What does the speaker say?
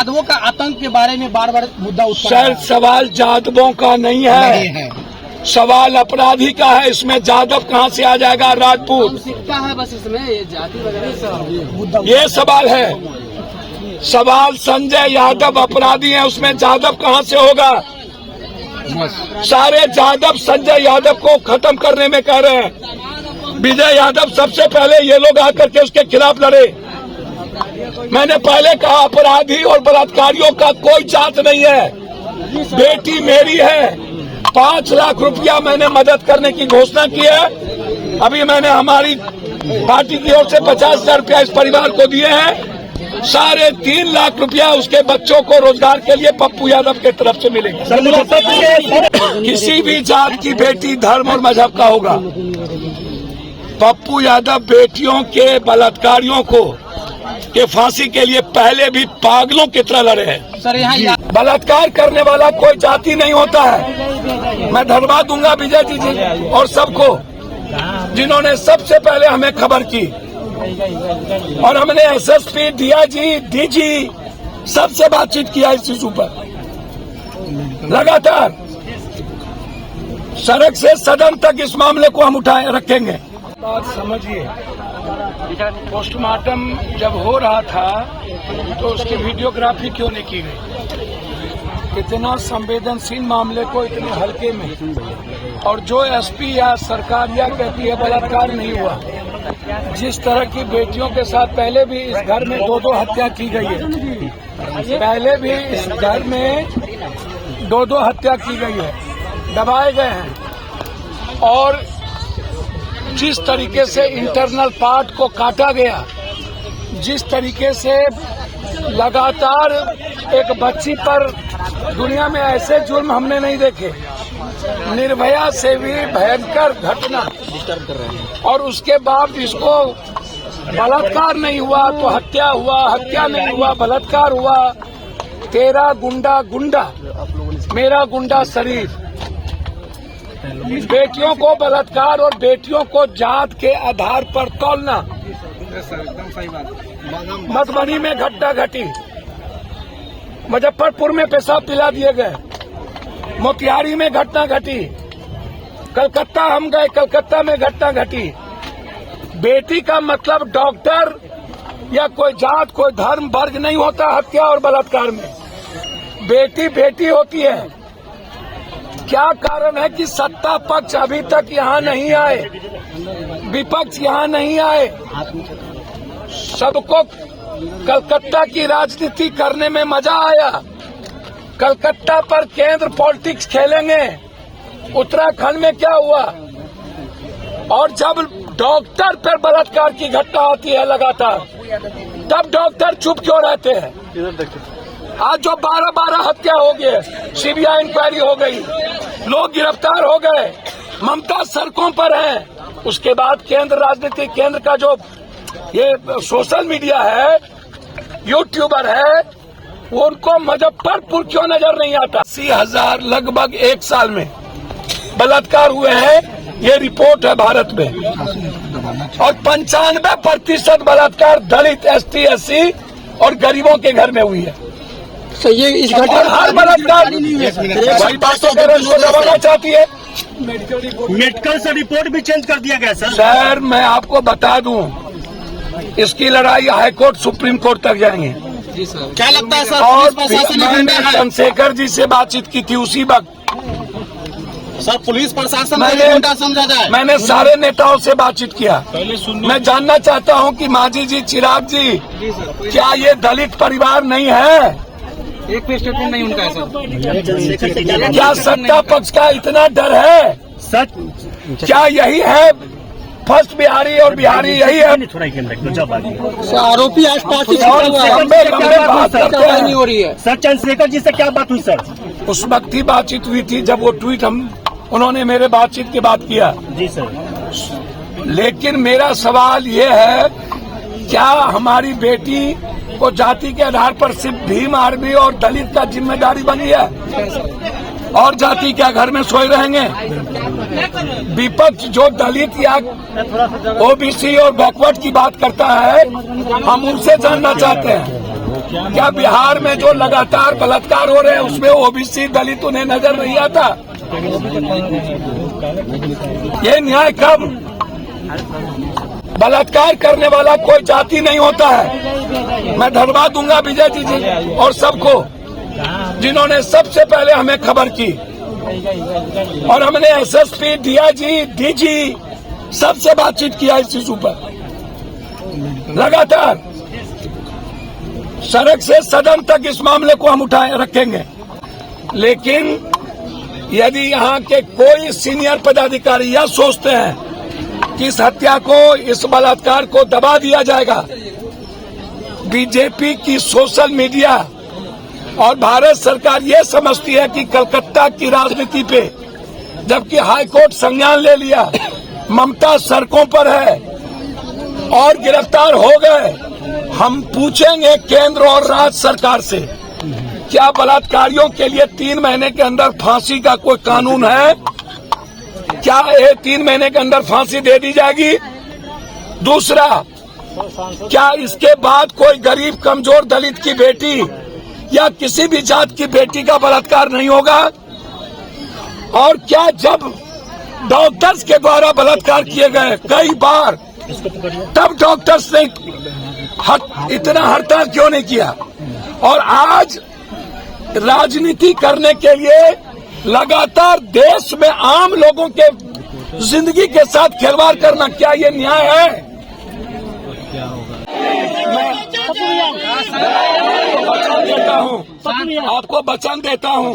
यादवों का आतंक के बारे में बार बार मुद्दा उठा सर, सवाल यादवों का नहीं है, सवाल अपराधी का है। इसमें यादव कहाँ से आ जाएगा? राजपूत सिक्का है बस, इसमें ये जाति वगैरह ये सवाल है। सवाल संजय यादव अपराधी है, उसमें यादव कहाँ से होगा? सारे यादव संजय यादव को खत्म करने में कह रहे हैं। विजय यादव सबसे पहले ये लोग आकर के उसके खिलाफ लड़े। मैंने पहले कहा अपराधी और बलात्कारियों का कोई जात नहीं है। बेटी मेरी है, 5 लाख रुपया मैंने मदद करने की घोषणा की है। अभी मैंने हमारी पार्टी की ओर से 50,000 रुपया इस परिवार को दिए हैं। 3.5 लाख रुपया उसके बच्चों को रोजगार के लिए पप्पू यादव की तरफ से मिलेगा। किसी भी जात की बेटी धर्म और मजहब का होगा। पप्पू यादव बेटियों के बलात्कारियों को के फांसी के लिए पहले भी पागलों की तरह लड़े हैं। सर यहाँ बलात्कार करने वाला कोई जाति नहीं होता है। मैं धन्यवाद दूंगा विजय जी और सबको जिन्होंने सबसे पहले हमें खबर की, और हमने एसएसपी, डीजी सबसे बातचीत किया इस इशू पर। लगातार सड़क से सदन तक इस मामले को हम उठाए रखेंगे। बात समझिए, पोस्टमार्टम जब हो रहा था तो उसकी वीडियोग्राफी क्यों नहीं की गई? इतना संवेदनशील मामले को इतने हल्के में, और जो एसपी या सरकार या कहती है बलात्कार नहीं हुआ। जिस तरह की बेटियों के साथ पहले भी इस घर में 2-2 हत्या की गई है, पहले भी इस घर में 2-2 हत्या की गई है, दबाए गए हैं। और जिस तरीके से इंटरनल पार्ट को काटा गया, जिस तरीके से लगातार एक बच्ची पर, दुनिया में ऐसे जुर्म हमने नहीं देखे। निर्भया से भी भयंकर घटना, और उसके बाद इसको बलात्कार नहीं हुआ तो हत्या हुआ, हत्या नहीं हुआ बलात्कार हुआ। तेरा गुंडा गुंडा, मेरा गुंडा शरीफ। बेटियों को बलात्कार और बेटियों को जात के आधार पर तौलना। मधुबनी में घटना घटी, मुजफ्फरपुर में पेशाब पिला दिए गए, मोतिहारी में घटना घटी, कलकत्ता हम गए, कलकत्ता में घटना घटी। बेटी का मतलब डॉक्टर या कोई जात, कोई धर्म, वर्ग नहीं होता हत्या और बलात्कार में। बेटी बेटी होती है। क्या कारण है कि सत्ता पक्ष अभी तक यहाँ नहीं आए, विपक्ष यहाँ नहीं आए? सबको कलकत्ता की राजनीति करने में मजा आया। कलकत्ता पर केंद्र पॉलिटिक्स खेलेंगे। उत्तराखंड में क्या हुआ? और जब डॉक्टर पर बलात्कार की घटना होती है लगातार, तब डॉक्टर चुप क्यों रहते हैं? आज जो 12-12 हत्या हो गए, सीबीआई इंक्वायरी हो गई, लोग गिरफ्तार हो गए, ममता सड़कों पर है। उसके बाद केंद्र राजनीति, केंद्र का जो ये सोशल मीडिया है, यूट्यूबर है, वो उनको मुजफ्फरपुर क्यों नजर नहीं आता? 80,000 लगभग 1 साल में बलात्कार हुए हैं, ये रिपोर्ट है भारत में। और 95% बलात्कार दलित, ST, SC और गरीबों के घर में हुई है। तो ये इस घटना हर बलात्कार वही बातों को दबाना चाहती है। मेडिकल से रिपोर्ट भी चेंज कर दिया गया सर, मैं आपको बता दूं, इसकी लड़ाई हाईकोर्ट, सुप्रीम कोर्ट तक जाएंगे। जी सर, क्या लगता है सर? और मैंने चंद्रशेखर जी से बातचीत की थी उसी वक्त। सर, पुलिस प्रशासन गुंडा समझा जाए। मैंने सारे नेताओं से बातचीत किया। मैं जानना चाहता हूं कि मांझी जी, चिराग जी, क्या ये दलित परिवार नहीं है? एक भी स्टेटमेंट नहीं उनका है सर। क्या सत्ता पक्ष का इतना डर है? सच क्या यही है फर्स्ट बिहारी और बिहारी यही है? आरोपी आज पार्टी नहीं हो रही है। सर, चंद्रशेखर जी से क्या बात हुई सर? उस वक्त ही बातचीत हुई थी जब वो ट्वीट उन्होंने मेरे बातचीत की बात किया। जी सर। लेकिन मेरा सवाल ये है, क्या हमारी बेटी को जाति के आधार पर सिर्फ भीम आर्मी और दलित का जिम्मेदारी बनी है? और जाति क्या घर में सोए रहेंगे? विपक्ष जो दलित या ओबीसी और बैकवर्ड की बात करता है, हम उनसे जानना चाहते हैं क्या बिहार में जो लगातार बलात्कार हो रहे हैं उसमें ओबीसी दलित उन्हें नजर नहीं आता? ये न्याय कब? बलात्कार करने वाला कोई जाति नहीं होता है। मैं धन्यवाद दूंगा विजय जी और सबको जिन्होंने सबसे पहले हमें खबर की, और हमने एसएसपी, डीआईजी, डीजी सबसे बातचीत किया इस इशू पर। लगातार सड़क से सदन तक इस मामले को हम उठाए रखेंगे, लेकिन यदि यहाँ के कोई सीनियर पदाधिकारी यह सोचते हैं कि इस हत्या को, इस बलात्कार को दबा दिया जाएगा, बीजेपी की सोशल मीडिया और भारत सरकार ये समझती है कि कलकत्ता की राजनीति पे, जबकि हाईकोर्ट संज्ञान ले लिया, ममता सड़कों पर है और गिरफ्तार हो गए। हम पूछेंगे केंद्र और राज्य सरकार से, क्या बलात्कारियों के लिए 3 महीने के अंदर फांसी का कोई कानून है? क्या ये 3 महीने के अंदर फांसी दे दी जाएगी? दूसरा, क्या इसके बाद कोई गरीब कमजोर दलित की बेटी या किसी भी जात की बेटी का बलात्कार नहीं होगा? और क्या जब डॉक्टर्स के द्वारा बलात्कार किए गए कई बार, तब डॉक्टर्स ने इतना हड़ताल क्यों नहीं किया? और आज राजनीति करने के लिए लगातार देश में आम लोगों के जिंदगी के साथ खिलवाड़ करना, क्या ये न्याय है? मैं आपको वचन देता हूँ